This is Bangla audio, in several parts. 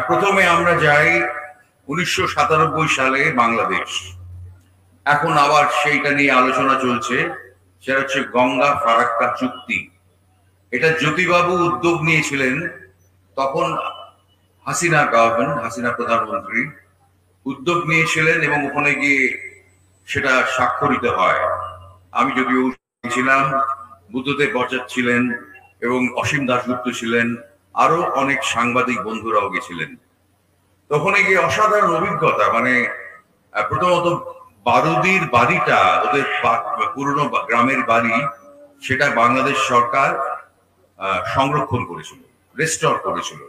প্রথমে আমরা যাই 1997 সালে বাংলাদেশ। এখন আবার সেইটা নিয়ে আলোচনা চলছে, সেটা হচ্ছে গঙ্গা ফারাক্কা চুক্তি। এটা জ্যোতিবাবু উদ্যোগ নিয়েছিলেন, তখন হাসিনা গভর্নমেন্ট, হাসিনা প্রধানমন্ত্রী উদ্যোগ নিয়েছিলেন এবং ওখানে গিয়ে সেটা স্বাক্ষরিত হয়। আমি যদিও ছিলাম, বুদ্ধদেব ভট্টাচার্য ছিলেন এবং অসীম দাশগুপ্ত ছিলেন, আরো অনেক সাংবাদিক বন্ধুরাও গেছিলেন। তখন গিয়ে অসাধারণ অভিজ্ঞতা। মানে প্রথমত বারুদির বাড়িটা, ওদের পুরনো গ্রামের বাড়ি, সেটা বাংলাদেশ সরকার সংরক্ষণ করেছিল, রেস্টোর করেছিল।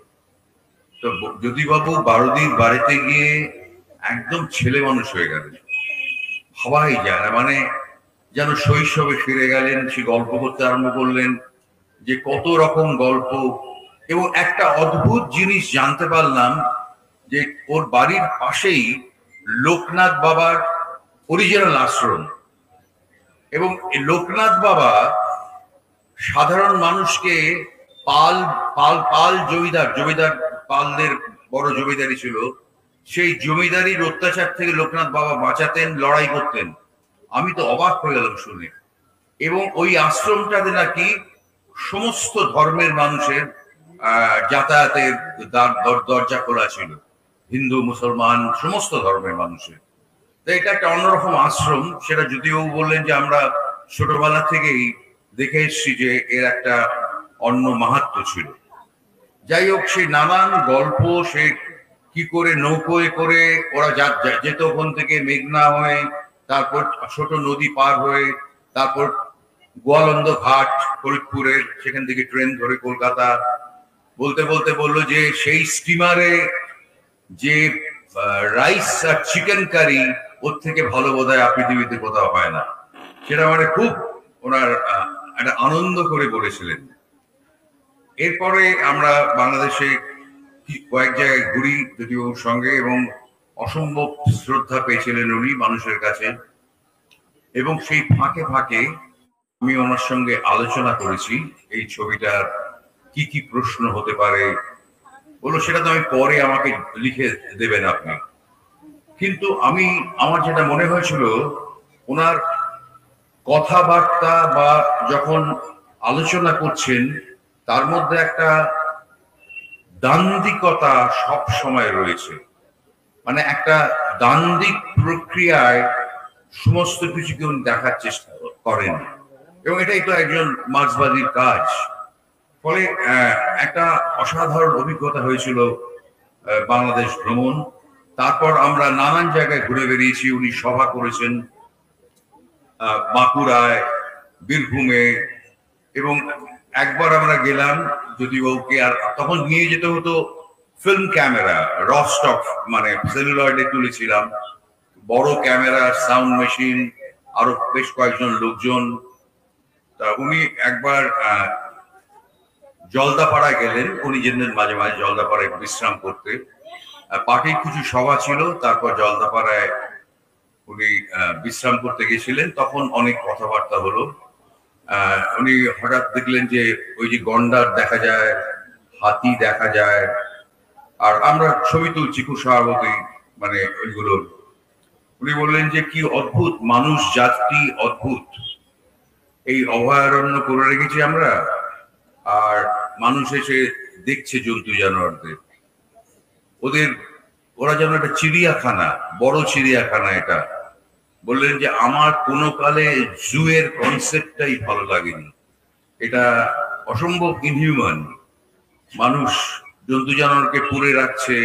তো জ্যোতিবাবু বারুদির বাড়িতে গিয়ে একদম ছেলে মানুষ হয়ে গেলেন, ভাবাই যায় না। মানে যেন শৈশবে ফিরে গেলেন। সে গল্প করতে আরম্ভ করলেন যে কত রকম গল্প, এবং একটা অদ্ভুত জিনিস জানতে পারলাম যে ওর বাড়ির পাশেই লোকনাথ বাবার অরিজিনাল আশ্রম। এবং লোকনাথ বাবা সাধারণ মানুষকে পাল পাল পাল জমিদার পালদের বড় জমিদারি ছিল, সেই জমিদারির অত্যাচার থেকে লোকনাথ বাবা বাঁচাতেন, লড়াই করতেন। আমি তো অবাক হয়ে গেলাম শুনে। এবং ওই আশ্রমটাতে নাকি সমস্ত ধর্মের মানুষের যাতায়াতের দরজা খোলা ছিল, হিন্দু মুসলমান সমস্ত ধর্মের মানুষের। তো এটা একটা অন্যরকম আশ্রম। সেটা যদিও বললেন যে আমরা ছোটবেলা থেকেই দেখে এসছি যে এর একটা অন্য মাহাত্ম্য ছিল। যাই হোক, সেই নানান গল্প, সে কি করে নৌকোয় করে ওরা যেত ওখান থেকে মেঘনা হয়ে, তারপর ছোট নদী পার হয়ে, তারপর গোয়ালন্দ ঘাট ফরিদপুরের, সেখান থেকে ট্রেন ধরে কলকাতা। বলতে বলতে বললো যে সেই স্টিমারে যে রাইস আর চিকেন কারি, ওর থেকে ভালো বোধহয় পৃথিবীতে কোথাও হয় না। সেটা মানে খুব ওনার একটা আনন্দ করে বলেছিলেন। এরপরে আমরা বাংলাদেশে কয়েক জায়গায় ঘুরি যদিও ওর সঙ্গে, এবং অসম্ভব শ্রদ্ধা পেয়েছিলেন উনি মানুষের কাছে। এবং সেই ফাঁকে ফাঁকে আমি ওনার সঙ্গে আলোচনা করেছি এই ছবিটার কি কি প্রশ্ন হতে পারে। বললো সেটা তো আমি পরে আমাকে লিখে দেবেন আপনি। কিন্তু আমার যেটা মনে হয়েছিল, ওনার কথাবার্তা বা যখন আলোচনা করছেন, তার মধ্যে একটা দান্দিকতা সব সময় রয়েছে। মানে একটা দান্দিক প্রক্রিয়ায় সমস্ত কিছুকে উনি দেখার চেষ্টা করেন, এবং এটাই তো একজন মার্ক্সবাদীর কাজ। ফলে একটা অসাধারণ অভিজ্ঞতা হয়েছিল বাংলাদেশ ভ্রমণ। তারপর আমরা নানান জায়গায় ঘুরে বেরিয়েছি। উনি সভা করেছেন বাঁকুড়ায়, বীরভূমে, এবং একবার আমরা গেলাম জ্যোতিবাবুকে, আর তখন নিয়ে যেতে হতো ফিল্ম ক্যামেরা, র স্টক, মানে সেলুলয়েডে তুলেছিলাম, বড় ক্যামেরা, সাউন্ড মেশিন, আরো বেশ কয়েকজন লোকজন। তা উনি একবার জলদাপাড়া গেলেন, উনি যেতেন মাঝে মাঝে জলদাপাড়ায় বিশ্রাম করতে। পার্টির কিছু সভা ছিল, তারপর জলদাপাড়ায় উনি বিশ্রাম করতে গেছিলেন। তখন অনেক কথাবার্তা হলো। উনি হঠাৎ দেখলেন যে ওই যে গন্ডার দেখা যায়, হাতি দেখা যায়, আর আমরা ছবি তুলছি খুব স্বাভাবিকই, মানে ওইগুলো। উনি বললেন যে কি অদ্ভুত মানুষ জাতি, অদ্ভুত এই অভয়ারণ্য করে রেখেছি আমরা, আর মানুষ এসে দেখছে জন্তু জানোয়ারদের। ওরা যেন একটা চিড়িয়াখানা, বড় চিড়িয়াখানা এটা। বললেন যে আমার কোনো কালে জু এর কনসেপ্টটাই ভালো লাগেনি, এটা অসম্ভব ইনহিউম্যান। মানুষ জন্তু জানোয়ারকে পুড়ে রাখছে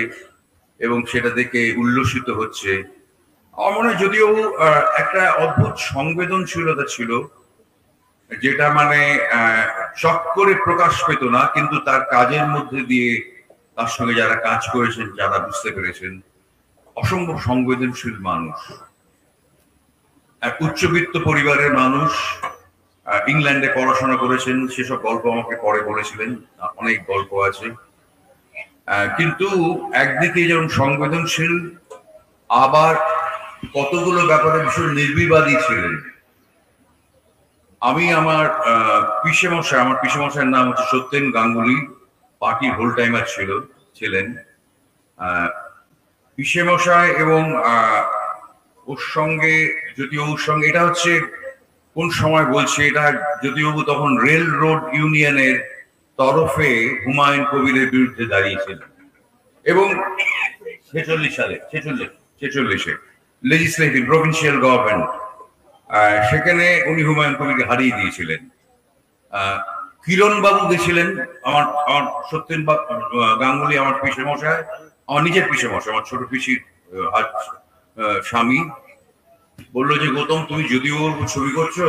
এবং সেটা দেখে উল্লসিত হচ্ছে। আমার মনে হয় যদিও একটা অদ্ভুত সংবেদনশীলতা ছিল, যেটা মানে শখ করে প্রকাশ পেত না, কিন্তু তার কাজের মধ্যে দিয়ে তার সঙ্গে যারা কাজ করেছেন, যারা বুঝতে পেরেছেন, অসম্ভব সংবেদনশীল মানুষ। এক উচ্চবিত্ত পরিবারের মানুষ, ইংল্যান্ডে পড়াশোনা করেছেন, সেসব গল্প আমাকে পরে বলেছিলেন, অনেক গল্প আছে। কিন্তু একদিকে যেমন সংবেদনশীল, আবার কতগুলো ব্যাপারে ভীষণ নির্বিবাদী ছিলেন। আমার পিসেমশাইয়ের নাম হচ্ছে সত্যেন গাঙ্গুলি, পার্টির হোল টাইমার ছিলেন। পিসেমশাই এবং ওর সঙ্গে জ্যোতিবাবুর সঙ্গে, এটা হচ্ছে কোন সময় বলছে, এটা জ্যোতিবাবু তখন রেল রোড ইউনিয়নের তরফে হুমায়ুন কবিরের বিরুদ্ধে দাঁড়িয়েছিলেন এবং 46 লেজিসলেটিভ প্রভিন্সিয়াল গভর্নমেন্ট, সেখানে উনি হুমায়ুন কবিরকে হারিয়ে দিয়েছিলেন। কিরণ বাবু গেছিলেন, আমার সত্যেন গাঙ্গুলি, আমার পিসেমশাই, আমার নিজের পিসেমশাই, আমার ছোট পিসির স্বামী, বললো যে গৌতম তুমি যদিও ছবি করছো,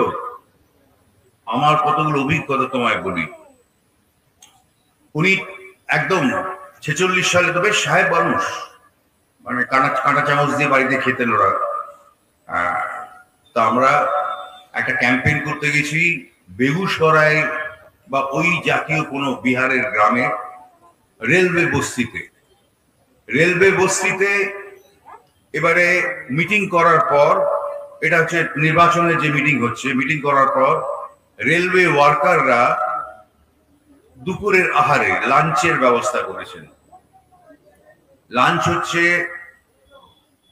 আমার কতগুলো অভিজ্ঞতা তোমায় বলি। উনি একদম 46 সালে, তো বেশ সাহেব মানুষ, মানে কাঁটা চামচ দিয়ে বাড়িতে খেতেন ওরা। তা আমরা একটা ক্যাম্পেইন করতে গেছি বেগুসরাই বা ওই জাতীয় কোনো বিহারের গ্রামে, রেলওয়ে বস্তিতে। এবারে মিটিং করার পর, এটা হচ্ছে নির্বাচনের যে মিটিং হচ্ছে, মিটিং করার পর রেলওয়ে ওয়ার্কাররা দুপুরের আহারে লাঞ্চের ব্যবস্থা করেছেন। লাঞ্চ হচ্ছে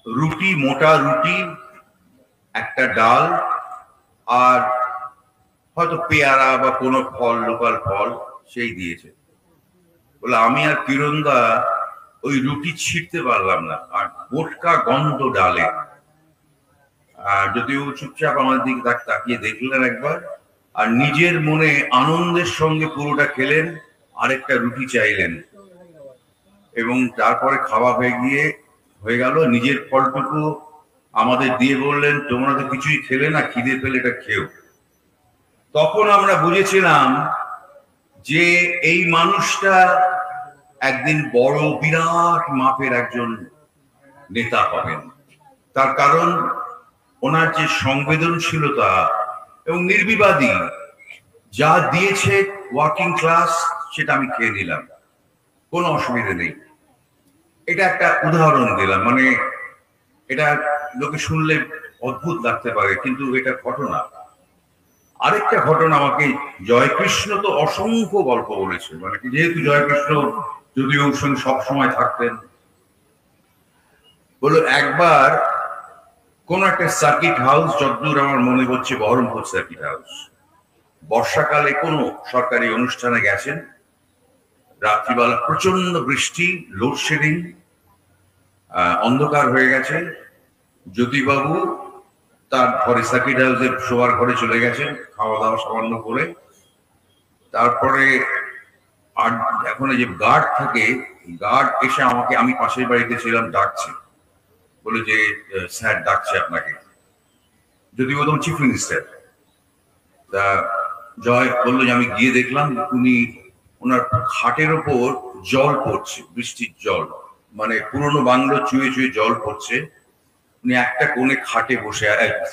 রুটি, মোটা রুটি, একটা ডাল, আর হয়তো পেয়ারা বা কোনো ফল, লোকাল ফল সেই দিয়েছে। বলে আমি আর কিরণদা ওই রুটি ছিঁড়তে পারলাম না, আর বোটকা গন্ধ ডালে। আর যদিও চুপচাপ আমাদের দিকে তাকিয়ে দেখলেন একবার, আর নিজের মনে আনন্দের সঙ্গে পুরোটা খেলেন, আরেকটা রুটি চাইলেন, এবং তারপরে খাওয়া হয়ে গেল। নিজের ফলটুকু আমাদের দিয়ে বললেন তোমরা তো কিছুই খেলে না, খিদে পেলে এটা খেও। তখন আমরা বুঝেছিলাম যে এই মানুষটা একদিন বড় বিরাট মাপের একজন নেতা হবেন। তার কারণ ওনার যে সংবেদনশীলতা এবং নির্বিবাদী, যা দিয়েছে ওয়ার্কিং ক্লাস, সেটা আমি খেয়ে নিলাম, কোনো অসুবিধা নেই। এটা একটা উদাহরণ দিলাম, মানে এটা লোকে শুনলে অদ্ভুত লাগতে পারে, কিন্তু এটা ঘটনা। আরেকটা ঘটনা, আমাকে জয়কৃষ্ণ তো অসংখ্য গল্প বলেছে, মানে যেহেতু জয়কৃষ্ণ যদিও ওর সঙ্গে সবসময় থাকতেন, বললো একবার কোন একটা সার্কিট হাউস, যতদূর আমার মনে হচ্ছে বহরমপুর সার্কিট হাউস, বর্ষাকালে কোনো সরকারি অনুষ্ঠানে গেছেন, রাত্রিবেলা প্রচন্ড বৃষ্টি, লোডশেডিং, অন্ধকার হয়ে গেছে। জ্যোতিবাবু তার ঘরে, সার্কিট হাউসের শোয়ার ঘরে চলে গেছেন, খাওয়া দাওয়া সামান্য করে। তারপরে আর এখন যে গার্ড থাকে, গার্ড এসে আমাকে, আমি পাশের বাড়িতে ছিলাম, ডাকছে, বলে যে স্যার ডাকছে আপনাকে। যদিও তখন চিফ মিনিস্টার। তা জয় বললো যে আমি গিয়ে দেখলাম ওনার খাটের ওপর জল পড়ছে, বৃষ্টির জল, মানে পুরনো বাংলো চুয়ে চুয়ে জল পড়ছে। উনি একটা কোণে খাটে বসে,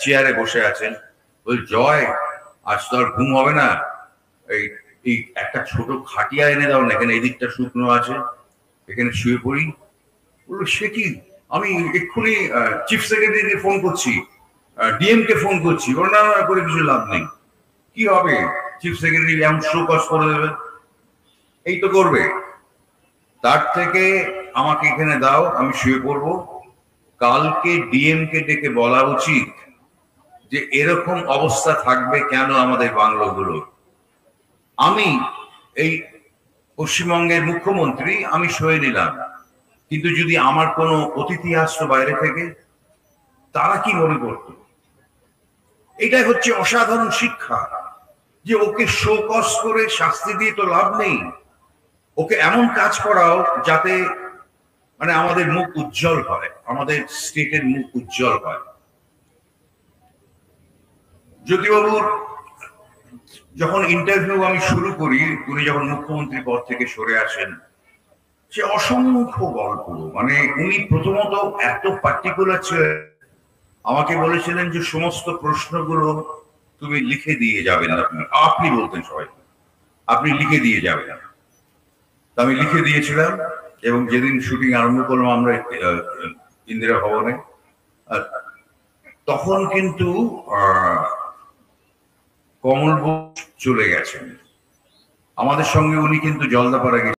চেয়ারে বসে আছেন। বল জয়, আজ তো আর ঘুম হবে না, এই একটা ছোট খাটিয়া এনে দাও না, এখানে এদিকটা শুকনো আছে, এখানে শুয়ে পড়ি। বললো সে কি, আমি এক্ষুনি চিফ সেক্রেটারিকে ফোন করছি, ডিএম কে ফোন করছি। বলো না, করে কিছু লাভ নেই, কি হবে, চিফ সেক্রেটারি এমন শো কজ করে দেবে, এই তো করবে। তার থেকে আমাকে এখানে দাও, আমি শুয়ে পড়বো। কালকে ডিএম কে ডেকে বলা উচিত যে এরকম অবস্থা থাকবে কেন আমাদের বাংলোগুলো। আমি এই পশ্চিমবঙ্গের মুখ্যমন্ত্রী, আমি সয়ে নিলাম, কিন্তু যদি আমার কোনো অতিথি আসতো বাইরে থেকে, তারা কি মনে করত? এটাই হচ্ছে অসাধারণ শিক্ষা, যে ওকে শো কজ করে শাস্তি দিয়ে তো লাভ নেই, ওকে এমন কাজ করাও যাতে মানে আমাদের মুখ উজ্জ্বল হয়, আমাদের স্টেটের মুখ উজ্জ্বল হয়। জ্যোতিবাবুর যখন ইন্টারভিউ আমি শুরু করি, উনি যখন মুখ্যমন্ত্রী পদ থেকে সরে আসেন, সে অসংখ্য গল্প, মানে উনি প্রথমত এত পার্টিকুলার ছিলেন, আমাকে বলেছিলেন যে সমস্ত প্রশ্নগুলো তুমি লিখে দিয়ে যাবেন, আপনি বলতেন সবাই, আপনি লিখে দিয়ে যাবেন। আমি লিখে দিয়েছিলাম, এবং যেদিন শুটিং আরম্ভ করলাম আমরা ইন্দিরা ভবনে, তখন কিন্তু কমল বোস চলে গেছেন আমাদের সঙ্গে। উনি কিন্তু জলদাপাড়া